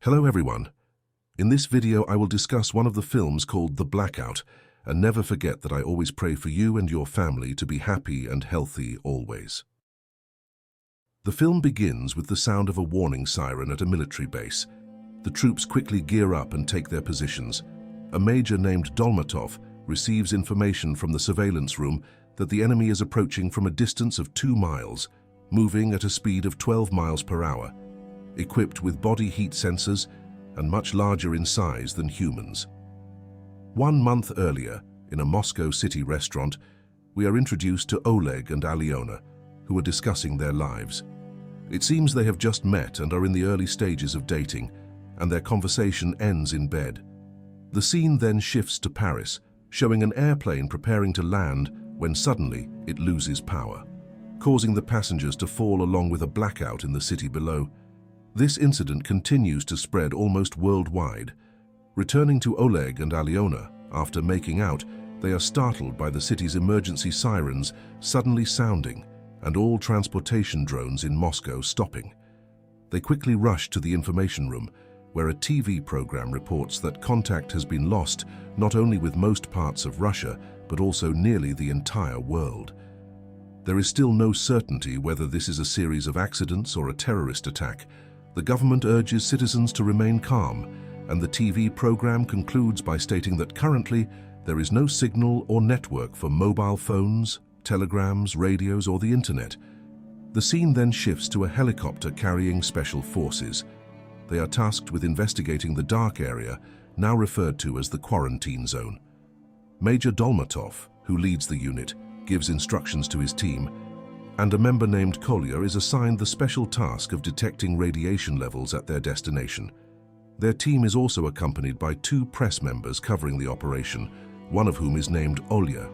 Hello everyone. In this video I will discuss one of the films called The Blackout, and never forget that I always pray for you and your family to be happy and healthy always. The film begins with the sound of a warning siren at a military base. The troops quickly gear up and take their positions. A major named Dolmatov receives information from the surveillance room that the enemy is approaching from a distance of 2 miles, moving at a speed of 12 miles per hour. Equipped with body heat sensors and much larger in size than humans. 1 month earlier, in a Moscow city restaurant, we are introduced to Oleg and Alyona, who are discussing their lives. It seems they have just met and are in the early stages of dating, and their conversation ends in bed. The scene then shifts to Paris, showing an airplane preparing to land when suddenly it loses power, causing the passengers to fall along with a blackout in the city below. This incident continues to spread almost worldwide. Returning to Oleg and Alyona, after making out, they are startled by the city's emergency sirens suddenly sounding and all transportation drones in Moscow stopping. They quickly rush to the information room, where a TV program reports that contact has been lost not only with most parts of Russia, but also nearly the entire world. There is still no certainty whether this is a series of accidents or a terrorist attack. The government urges citizens to remain calm, and the TV program concludes by stating that currently there is no signal or network for mobile phones, telegrams, radios, or the internet. The scene then shifts to a helicopter carrying special forces. They are tasked with investigating the dark area, now referred to as the quarantine zone. Major Dolmatov, who leads the unit, gives instructions to his team, and a member named Kolya is assigned the special task of detecting radiation levels at their destination. Their team is also accompanied by 2 press members covering the operation, one of whom is named Olya.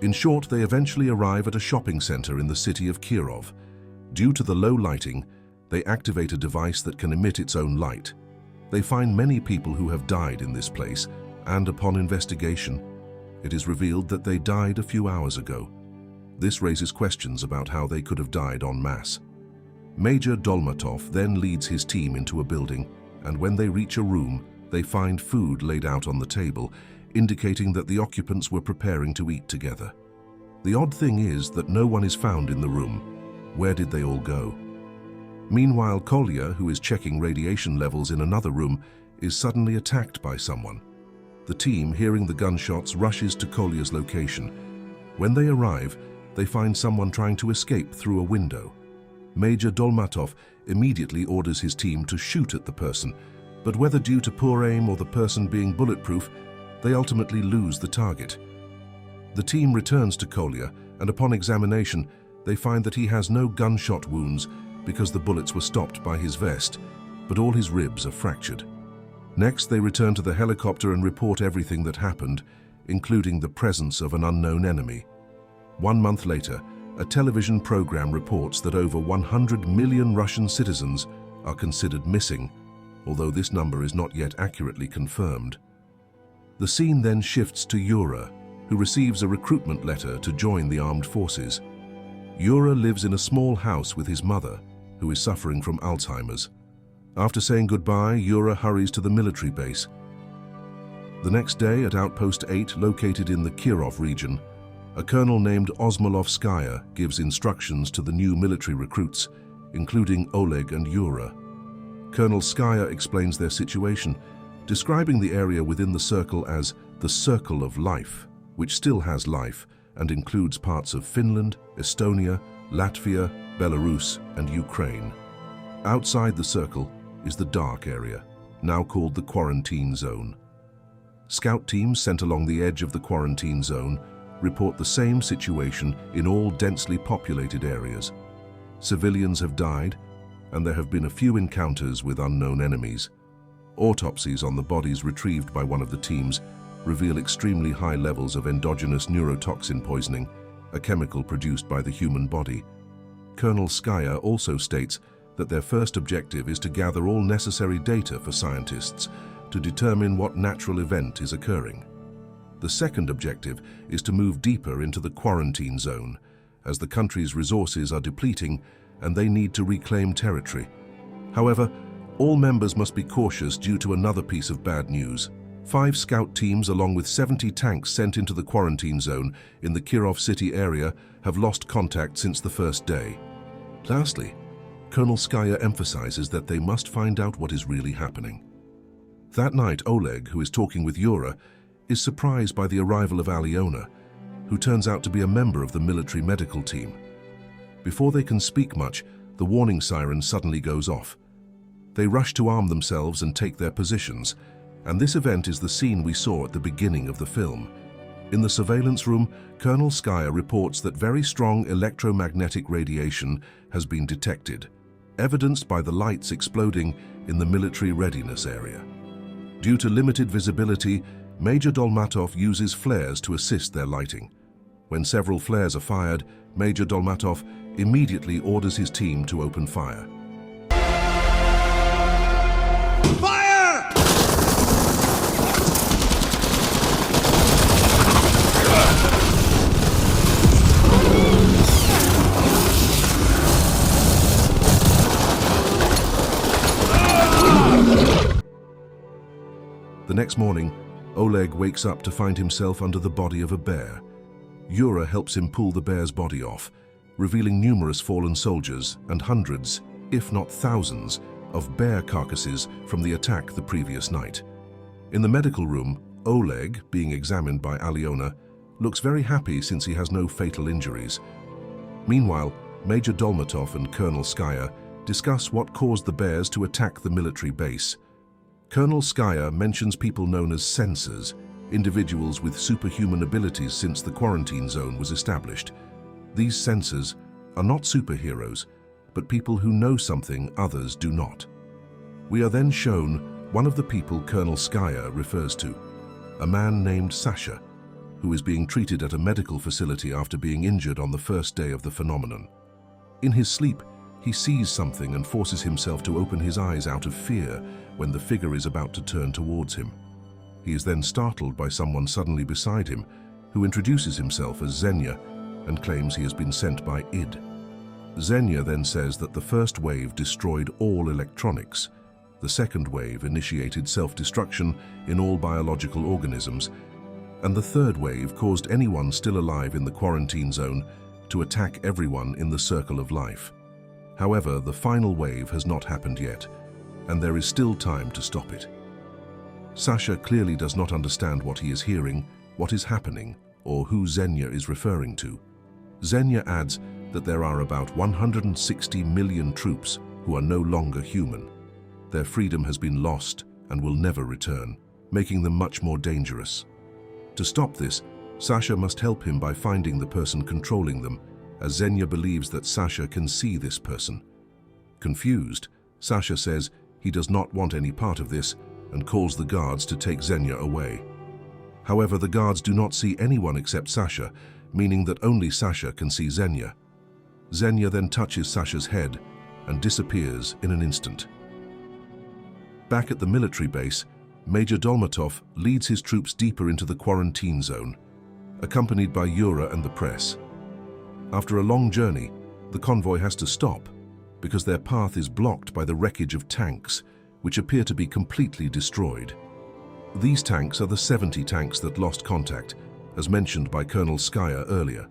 In short, they eventually arrive at a shopping center in the city of Kirov. Due to the low lighting, they activate a device that can emit its own light. They find many people who have died in this place, and upon investigation, it is revealed that they died a few hours ago. This raises questions about how they could have died en masse. Major Dolmatov then leads his team into a building, and when they reach a room, they find food laid out on the table, indicating that the occupants were preparing to eat together. The odd thing is that no one is found in the room. Where did they all go? Meanwhile, Kolya, who is checking radiation levels in another room, is suddenly attacked by someone. The team, hearing the gunshots, rushes to Kolya's location. When they arrive, they find someone trying to escape through a window. Major Dolmatov immediately orders his team to shoot at the person, but whether due to poor aim or the person being bulletproof, they ultimately lose the target. The team returns to Kolya, and upon examination, they find that he has no gunshot wounds because the bullets were stopped by his vest, but all his ribs are fractured. Next, they return to the helicopter and report everything that happened, including the presence of an unknown enemy. 1 month later, a television program reports that over 100 million Russian citizens are considered missing, although this number is not yet accurately confirmed. The scene then shifts to Yura, who receives a recruitment letter to join the armed forces. Yura lives in a small house with his mother, who is suffering from Alzheimer's. After saying goodbye, Yura hurries to the military base. The next day, at Outpost 8, located in the Kirov region, a colonel named Osmolovskaya gives instructions to the new military recruits, including Oleg and Yura. Colonel Skaya explains their situation, describing the area within the circle as the Circle of Life, which still has life and includes parts of Finland, Estonia, Latvia, Belarus, and Ukraine. Outside the circle is the dark area, now called the quarantine zone. Scout teams sent along the edge of the quarantine zone report the same situation in all densely populated areas. Civilians have died, and there have been a few encounters with unknown enemies. Autopsies on the bodies retrieved by one of the teams reveal extremely high levels of endogenous neurotoxin poisoning, a chemical produced by the human body. Colonel Skaya also states that their first objective is to gather all necessary data for scientists to determine what natural event is occurring. The second objective is to move deeper into the quarantine zone, as the country's resources are depleting and they need to reclaim territory. However, All members must be cautious due to another piece of bad news. 5 scout teams along with 70 tanks sent into the quarantine zone in the Kirov city area have lost contact since the first day. Lastly, Colonel Skaya emphasizes that they must find out what is really happening. That night, Oleg, who is talking with Yura, is surprised by the arrival of Alyona, who turns out to be a member of the military medical team. Before they can speak much, the warning siren suddenly goes off. They rush to arm themselves and take their positions, and this event is the scene we saw at the beginning of the film. In the surveillance room, Colonel Skaya reports that very strong electromagnetic radiation has been detected, evidenced by the lights exploding in the military readiness area. Due to limited visibility, Major Dolmatov uses flares to assist their lighting. When several flares are fired, Major Dolmatov immediately orders his team to open fire. Fire! The next morning, Oleg wakes up to find himself under the body of a bear. Yura helps him pull the bear's body off, revealing numerous fallen soldiers and hundreds, if not thousands, of bear carcasses from the attack the previous night. In the medical room, Oleg, being examined by Alyona, looks very happy since he has no fatal injuries. Meanwhile, Major Dolmatov and Colonel Skaya discuss what caused the bears to attack the military base. Colonel Skaya mentions people known as sensors, individuals with superhuman abilities since the quarantine zone was established. These sensors are not superheroes, but people who know something others do not. We are then shown one of the people Colonel Skaya refers to, a man named Sasha, who is being treated at a medical facility after being injured on the first day of the phenomenon. In his sleep, he sees something and forces himself to open his eyes out of fear when the figure is about to turn towards him. He is then startled by someone suddenly beside him, who introduces himself as Xenia and claims he has been sent by id. Xenia then says that the first wave destroyed all electronics, the second wave initiated self-destruction in all biological organisms, and the third wave caused anyone still alive in the quarantine zone to attack everyone in the circle of life. However, the final wave has not happened yet, and there is still time to stop it. Sasha clearly does not understand what he is hearing, what is happening, or who Xenia is referring to. Xenia adds that there are about 160 million troops who are no longer human. Their freedom has been lost and will never return, making them much more dangerous. To stop this, Sasha must help him by finding the person controlling them, as Xenia believes that Sasha can see this person. Confused, Sasha says he does not want any part of this and calls the guards to take Xenia away. However, the guards do not see anyone except Sasha, meaning that only Sasha can see Xenia. Xenia then touches Sasha's head and disappears in an instant. Back at the military base, Major Dolmatov leads his troops deeper into the quarantine zone, accompanied by Yura and the press. After a long journey, the convoy has to stop because their path is blocked by the wreckage of tanks, which appear to be completely destroyed. These tanks are the 70 tanks that lost contact, as mentioned by Colonel Skaya earlier.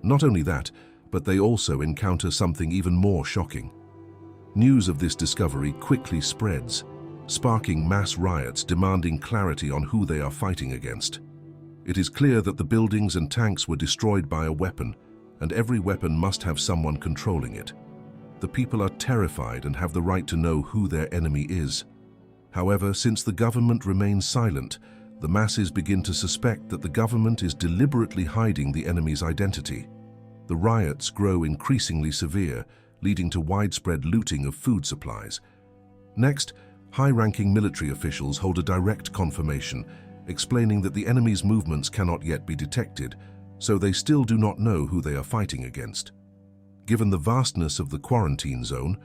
Not only that, but they also encounter something even more shocking. News of this discovery quickly spreads, sparking mass riots demanding clarity on who they are fighting against. It is clear that the buildings and tanks were destroyed by a weapon, and every weapon must have someone controlling it. The people are terrified and have the right to know who their enemy is. However, since the government remains silent, the masses begin to suspect that the government is deliberately hiding the enemy's identity. The riots grow increasingly severe, leading to widespread looting of food supplies. Next, high-ranking military officials hold a direct confirmation, explaining that the enemy's movements cannot yet be detected, so they still do not know who they are fighting against. Given the vastness of the quarantine zone,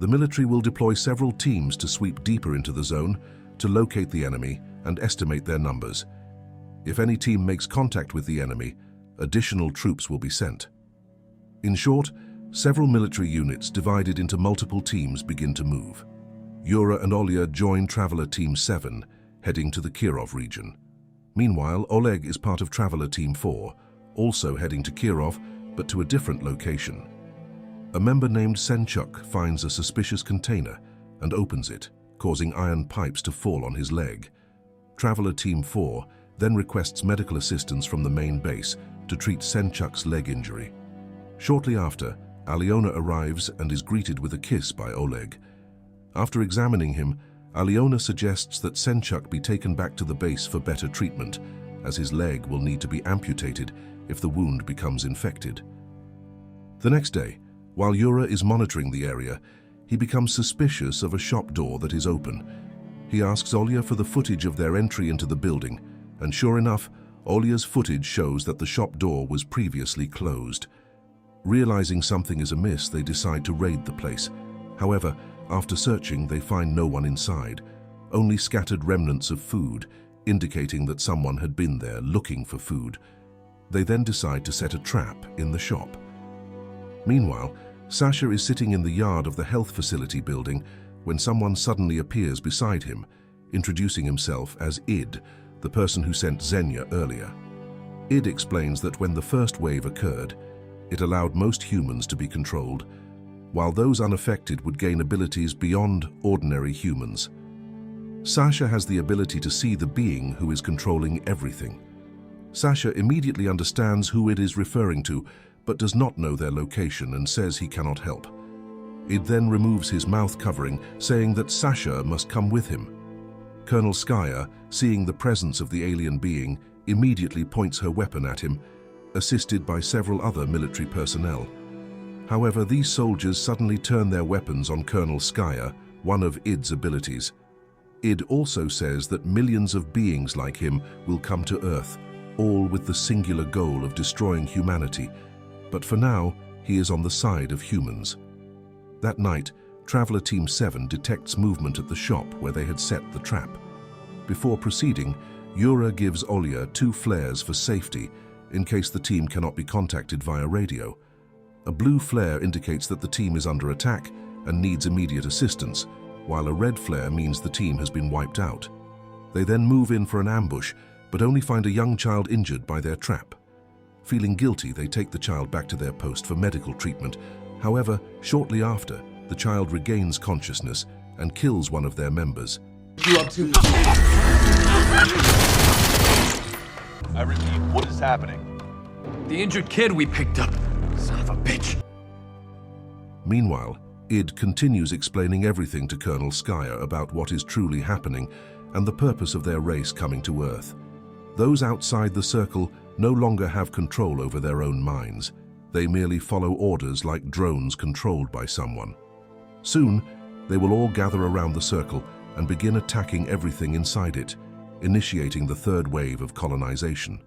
the military will deploy several teams to sweep deeper into the zone to locate the enemy and estimate their numbers. If any team makes contact with the enemy, additional troops will be sent. In short, several military units divided into multiple teams begin to move. Yura and Olya join Traveler Team 7, heading to the Kirov region. Meanwhile, Oleg is part of Traveler Team 4, also heading to Kirov, but to a different location. A member named Senchuk finds a suspicious container and opens it, causing iron pipes to fall on his leg. Traveler Team 4 then requests medical assistance from the main base to treat Senchuk's leg injury. Shortly after, Alyona arrives and is greeted with a kiss by Oleg. After examining him, Alyona suggests that Senchuk be taken back to the base for better treatment, as his leg will need to be amputated if the wound becomes infected. The next day, while Yura is monitoring the area, he becomes suspicious of a shop door that is open. He asks Olya for the footage of their entry into the building, and sure enough, Olya's footage shows that the shop door was previously closed. Realizing something is amiss, they decide to raid the place. However, after searching, they find no one inside, only scattered remnants of food, indicating that someone had been there looking for food. They then decide to set a trap in the shop. Meanwhile, Sasha is sitting in the yard of the health facility building when someone suddenly appears beside him, introducing himself as Id, the person who sent Xenia earlier. Id explains that when the first wave occurred, it allowed most humans to be controlled, while those unaffected would gain abilities beyond ordinary humans. Sasha has the ability to see the being who is controlling everything. Sasha immediately understands who Id is referring to, but does not know their location and says he cannot help. Id then removes his mouth covering, saying that Sasha must come with him. Colonel Skaya, seeing the presence of the alien being, immediately points her weapon at him, assisted by several other military personnel. However, these soldiers suddenly turn their weapons on Colonel Skaya, one of Id's abilities. Id also says that millions of beings like him will come to Earth, all with the singular goal of destroying humanity, but for now, he is on the side of humans. That night, Traveler Team 7 detects movement at the shop where they had set the trap. Before proceeding, Yura gives Olya 2 flares for safety in case the team cannot be contacted via radio. A blue flare indicates that the team is under attack and needs immediate assistance, while a red flare means the team has been wiped out. They then move in for an ambush, but only find a young child injured by their trap. Feeling guilty, they take the child back to their post for medical treatment. However, shortly after, the child regains consciousness and kills one of their members. You up to? I repeat, what is happening? The injured kid we picked up. Son of a bitch. Meanwhile, Id continues explaining everything to Colonel Skaya about what is truly happening and the purpose of their race coming to Earth. Those outside the circle no longer have control over their own minds. They merely follow orders like drones controlled by someone. Soon, they will all gather around the circle and begin attacking everything inside it, initiating the third wave of colonization.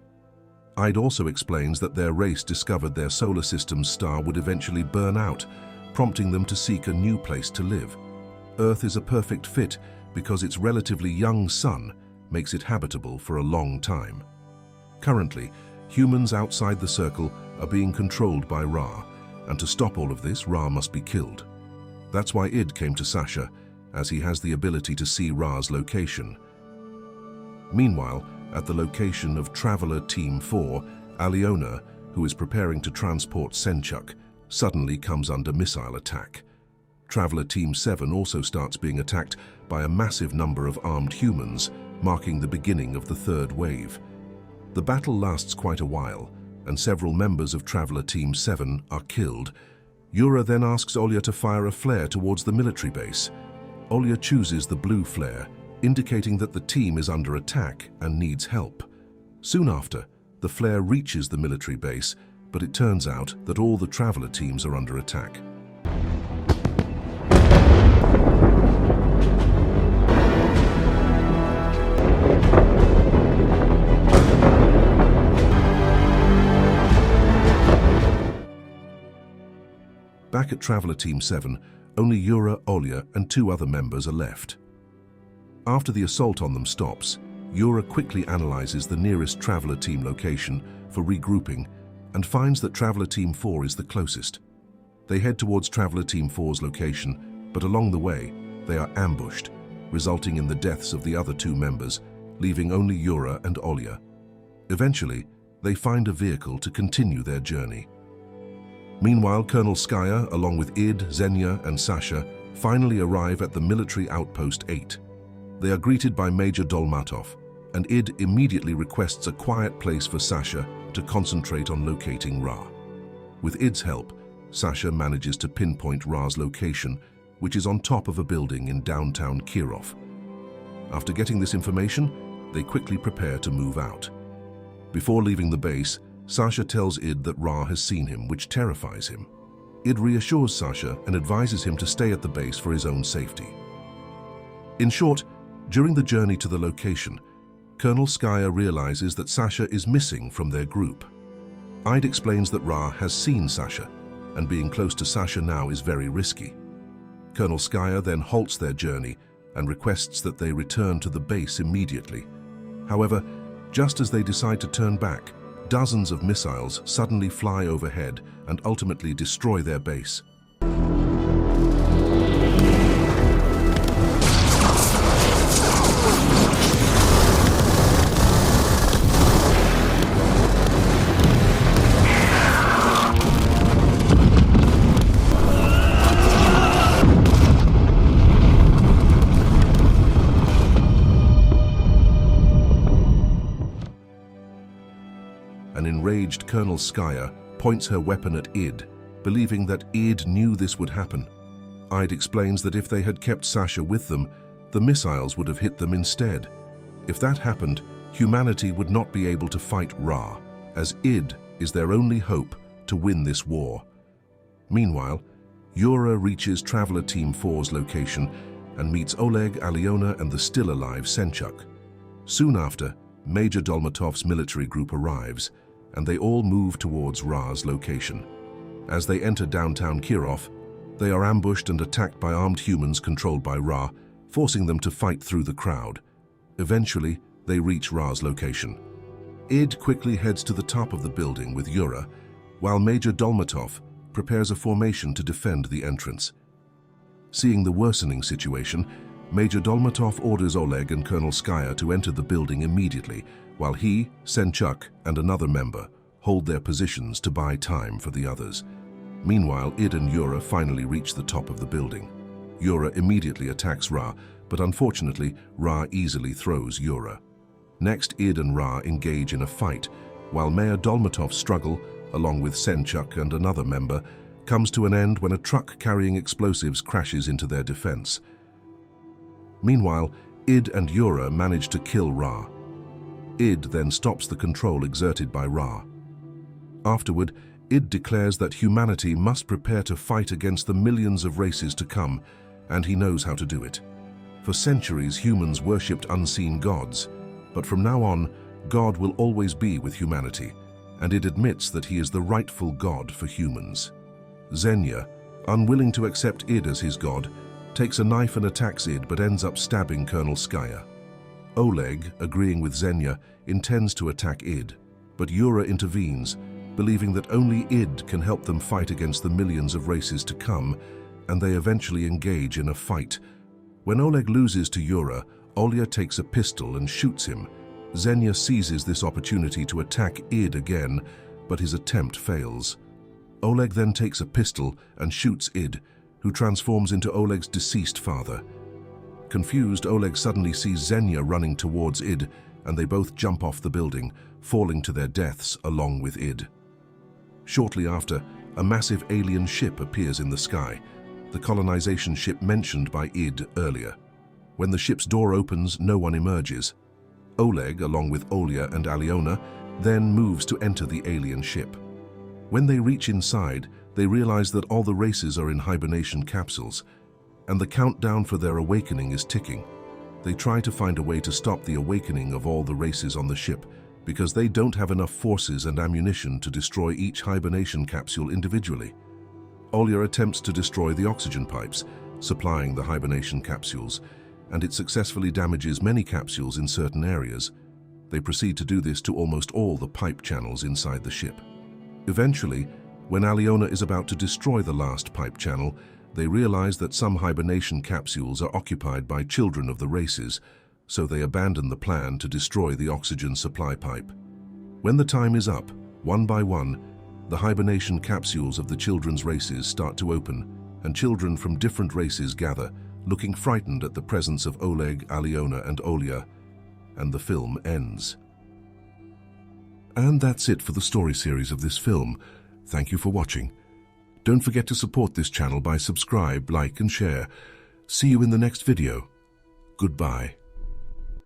Id also explains that their race discovered their solar system's star would eventually burn out, prompting them to seek a new place to live. Earth is a perfect fit because its relatively young sun makes it habitable for a long time. Currently, humans outside the circle are being controlled by Ra, and to stop all of this, Ra must be killed. That's why Id came to Sasha, as he has the ability to see Ra's location. Meanwhile, at the location of Traveler Team 4, Alyona, who is preparing to transport Senchuk, suddenly comes under missile attack. Traveler Team 7 also starts being attacked by a massive number of armed humans, marking the beginning of the third wave. The battle lasts quite a while, and several members of Traveler Team 7 are killed. Yura then asks Olya to fire a flare towards the military base. Olya chooses the blue flare, indicating that the team is under attack and needs help. Soon after, the flare reaches the military base, but it turns out that all the Traveler teams are under attack. Back at Traveler Team 7, only Yura, Olya, and 2 other members are left. After the assault on them stops, Yura quickly analyzes the nearest Traveler Team location for regrouping and finds that Traveler Team 4 is the closest. They head towards Traveler Team 4's location, but along the way, they are ambushed, resulting in the deaths of the other two members, leaving only Yura and Olya. Eventually, they find a vehicle to continue their journey. Meanwhile, Colonel Skaya, along with Id, Xenia, and Sasha, finally arrive at the military outpost 8. They are greeted by Major Dolmatov, and Id immediately requests a quiet place for Sasha to concentrate on locating Ra. With Id's help, Sasha manages to pinpoint Ra's location, which is on top of a building in downtown Kirov. After getting this information, they quickly prepare to move out. Before leaving the base, Sasha tells Id that Ra has seen him, which terrifies him. Id reassures Sasha and advises him to stay at the base for his own safety. In short, during the journey to the location, Colonel Skaya realizes that Sasha is missing from their group. Id explains that Ra has seen Sasha, and being close to Sasha now is very risky. Colonel Skaya then halts their journey and requests that they return to the base immediately. However, just as they decide to turn back, dozens of missiles suddenly fly overhead and ultimately destroy their base. An enraged Colonel Skaya points her weapon at Id, believing that Id knew this would happen. Id explains that if they had kept Sasha with them, the missiles would have hit them instead. If that happened, humanity would not be able to fight Ra, as Id is their only hope to win this war. Meanwhile, Yura reaches Traveler Team 4's location and meets Oleg, Alyona, and the still-alive Senchuk. Soon after, Major Dolmatov's military group arrives, and they all move towards Ra's location. As they enter downtown Kirov, they are ambushed and attacked by armed humans controlled by Ra, forcing them to fight through the crowd. Eventually, they reach Ra's location. Id quickly heads to the top of the building with Yura, while Major Dolmatov prepares a formation to defend the entrance. Seeing the worsening situation, Major Dolmatov orders Oleg and Colonel Skaya to enter the building immediately, while he, Senchuk, and another member hold their positions to buy time for the others. Meanwhile, Id and Yura finally reach the top of the building. Yura immediately attacks Ra, but unfortunately, Ra easily throws Yura. Next, Id and Ra engage in a fight, while Mayor Dolmatov's struggle, along with Senchuk and another member, comes to an end when a truck carrying explosives crashes into their defense. Meanwhile, Id and Yura manage to kill Ra. Id then stops the control exerted by Ra. Afterward, Id declares that humanity must prepare to fight against the millions of races to come, and he knows how to do it. For centuries, humans worshipped unseen gods, but from now on, God will always be with humanity, and Id admits that he is the rightful God for humans. Xenia, unwilling to accept Id as his god, takes a knife and attacks Id but ends up stabbing Colonel Skaya. Oleg, agreeing with Xenia, intends to attack Id, but Yura intervenes, believing that only Id can help them fight against the millions of races to come, and they eventually engage in a fight. When Oleg loses to Yura, Olya takes a pistol and shoots him. Xenia seizes this opportunity to attack Id again, but his attempt fails. Oleg then takes a pistol and shoots Id, who transforms into Oleg's deceased father. Confused, Oleg suddenly sees Xenia running towards Id, and they both jump off the building, falling to their deaths along with Id. Shortly after, a massive alien ship appears in the sky, the colonization ship mentioned by Id earlier. When the ship's door opens, no one emerges. Oleg, along with Olya and Alyona, then moves to enter the alien ship. When they reach inside, they realize that all the races are in hibernation capsules, and the countdown for their awakening is ticking. They try to find a way to stop the awakening of all the races on the ship, because they don't have enough forces and ammunition to destroy each hibernation capsule individually. Olya attempts to destroy the oxygen pipes, supplying the hibernation capsules, and it successfully damages many capsules in certain areas. They proceed to do this to almost all the pipe channels inside the ship. Eventually, when Alyona is about to destroy the last pipe channel, They realize that some hibernation capsules are occupied by children of the races, so they abandon the plan to destroy the oxygen supply pipe. When the time is up, one by one, the hibernation capsules of the children's races start to open, and children from different races gather, looking frightened at the presence of Oleg, Aliona, and Olya, and the film ends. And that's it for the story series of this film. Thank you for watching. Don't forget to support this channel by subscribe, like, and share. See you in the next video. Goodbye.